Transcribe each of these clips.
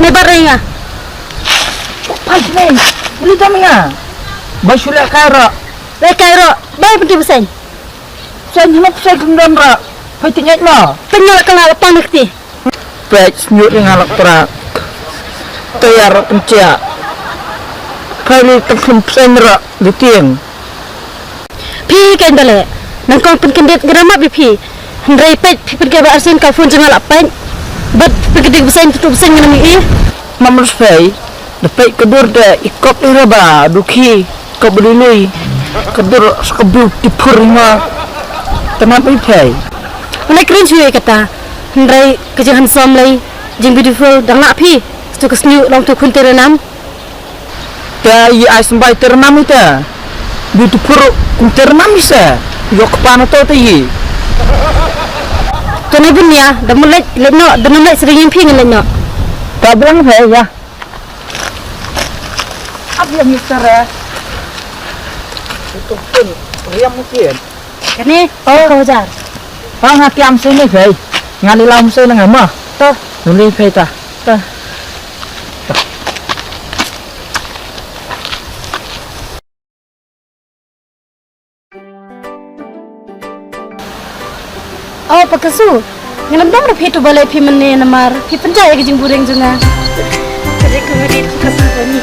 Nebar ringa. Pas nih, beli tamnya. Basulah kairo. Kairo, baik pergi pesan. Saya hendak saya kendam ra. Patinya no. Penyol kenal lapang nekti. Baik senyut ngalak terak. Tayar pencia. Kali tengkem pesan ra ditiang. Pi kan dale. Nangkong penkendet geramak bipi. Hendrai pet pi pergi berarsin kafun jangan lapan. Bat pergi pesan tutup pesan dengan ini. Mamrus fai. Dapat kedur dah ikop ira ba duki kebelului. Kedur sekebu tipur ma. Kenapa fai? Mana keren cuy kata. Hendrai kejangan somlai. Jeng beautiful dah nak pi. Stuk sniu long tu kun terenam. Dah ia sembai terenam itu. Beautiful kun terenam bisa. Yo kepana tu ti. Tuan ibu ni ya, dah mulai lekno, dah mulai sering pi dengan lekno. Tak bilang fai ya. Apa yang mister? Itu pun riam mungkin. Kani, kau jar. Ngati am sini fai. Ngali lam sini ngama. Toh, Nuli fai ta. toh. Oh, pakasu. Ngalam dong dah pitu balai pi mene namar. Pi penjaya ke jengbureng junga. Jadi kemudian pakasu ni.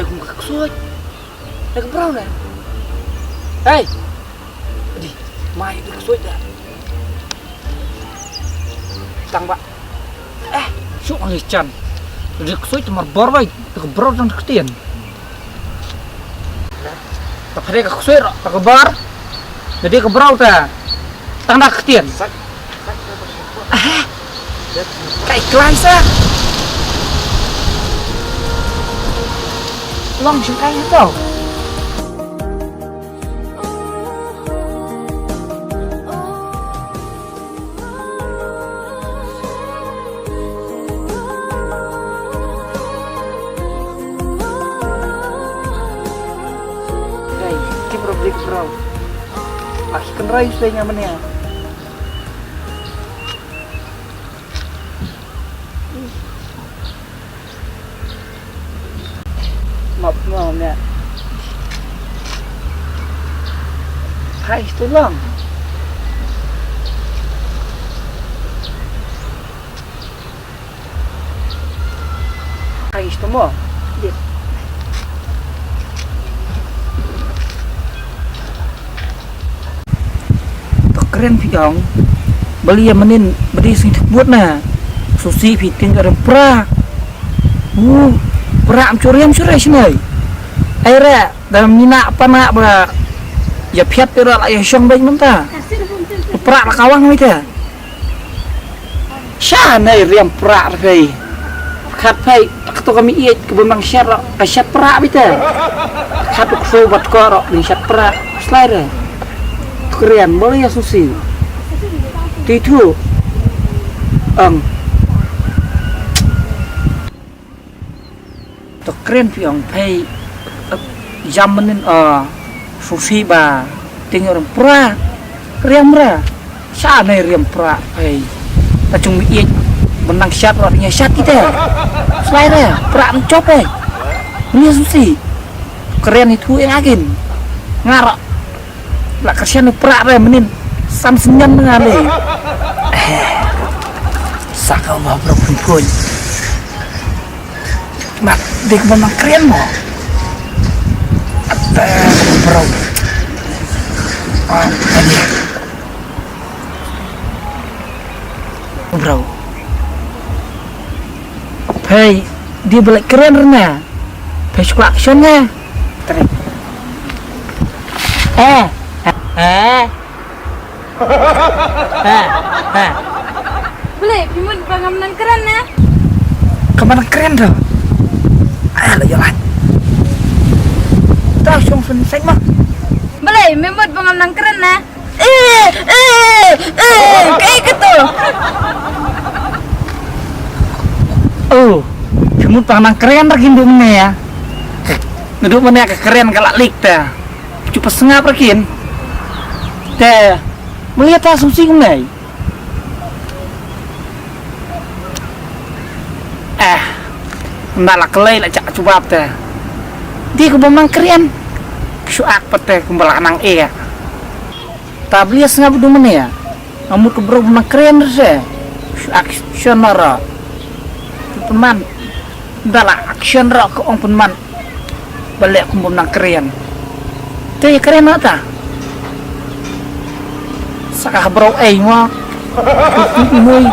Kung kaksuot. Nagbraw na. Hey! Di, may ito kaksuot na. Tang ba? Syuk ang ichan. Di kaksuot, marbor ba? Nagbraw ng kaktiyan. Tapos kaksuot, nagbar. Jadi kebraw ta. Tang na kaktiyan. Kaiklan sa. Long chúng anh hết rồi. Đây, cái problem bro. Akan rai saya nyamannya. Maaf ya. Hai itu lang. Hai itu mo. Keren piang. Beli yang menin beli sing buat na. Susi fiting orang pra. Berak curiam surai sini. Aira dalam mina apa nak berak. Ya piat berak lah ya syong baik mentah. Berak lah kawang mereka. Syah nih riam berak lagi. Kat pai ketua kami iat kebembang syar kasyat berak mereka. Katuk sobat korok di syat berak selain. Keren boleh ya susi. Itu. Keren piang pay jamenin sushi ba tinggal orang pra riam ra sa na riam pra pay tacung iit menang syat orangnya syat kita selain pra mencop ini sushi keren itu yang agin ngarak lah kasihan pra re menin sam senyan ngale sakau mah berkumpul mat di kebun keren mo at bro tadi bro hey dia balik keren rena hey suka actionnya tadi Boleh, Bimut bangam nang keren na. kemana keren tuh ayo lah jalan tahu langsung selesai mah Boleh, Bimut bangam nang keren na. Kayak gitu. oh kamu tanah keren rakin dumnya ya ngeduk mana keren galak lik dah cuma setengah perkin teh melihat asumsi nih ndak kelai lah cak coba teh dia kebomang keren suak peteh kembali nang ya tapi ya setengah bedung mana ya kamu kebro bomang keren sih suak sonora teman dalam action rock orang peman balik aku menang keren itu ya keren apa sakah bro mah mui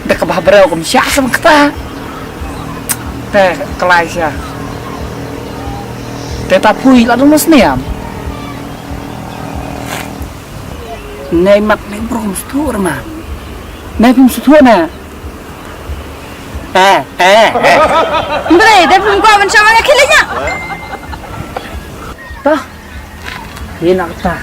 dah kebah bro kum siap sama kita teh kelas ya teh tapui lah dulu seniam nemat nih bro mustur mah nemat mustur na Boleh, dah belum kau macam mana kilenya. Toh, ini nak ta.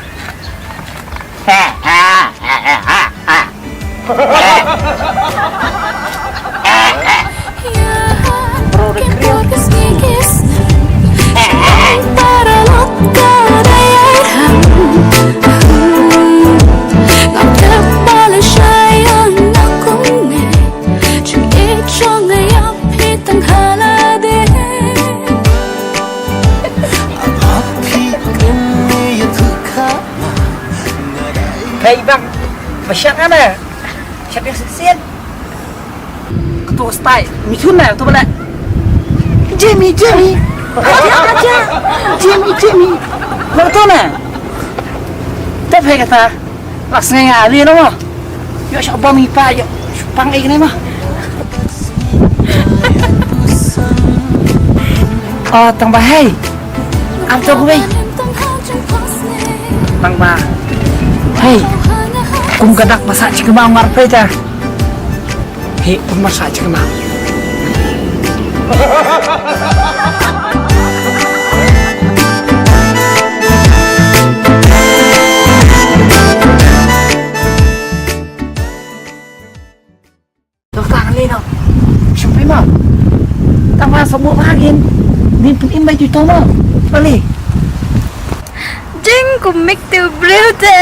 Hei bang, masyak mana? Siapa yang sisian? Ketua style, mituna tu balik. Jamie. Aja. Jamie. Kau tahu na? Tapi kata, rasanya ali no. Yo siapa mipa yo, pang ini mah. Oh, tang bahai. Apa tu gue? Tang bah. Hei, kum gadak masak cikemang marpe dah. Hei, kum masak cikemang. Dokter ni no, sampai mah. Tambah semua bagian. Ni pun imbai tu tahu balik. Jeng kumik tu bruta.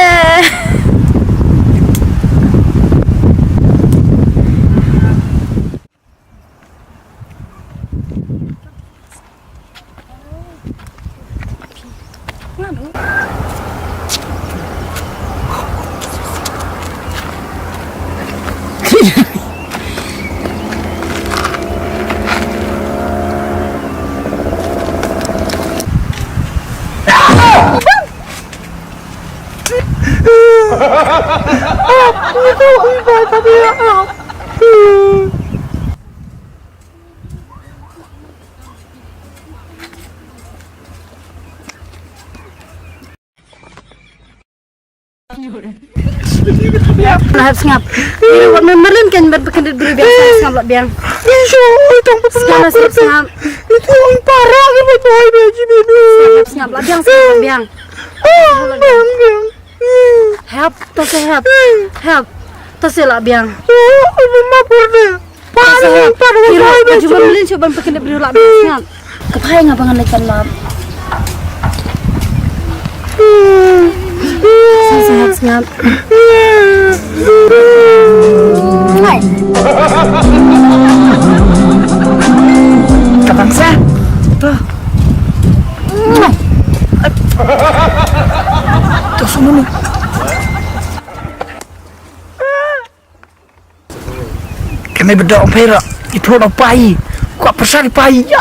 Nah, ngap. Ini buat memerlin kan berpekendit berbiasa ngap lah biang. Sekarang ngap. Itu yang parah ke betul baju ini. Ngap lah biang biang. Biang. Help, tase lah biang. Mama pernah. Parah. Cuma memerlin coba berpekendit berbiasa ngap. Kepai ngabangan lekan lap. Sehat ngap. Hai. Kabangsa. Tuh. Tuh semua nih. kami berdoa pera itu udah pai kok pesan pai ya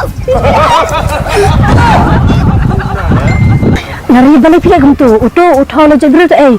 Nari balik pihak tu, uto utau lo jebret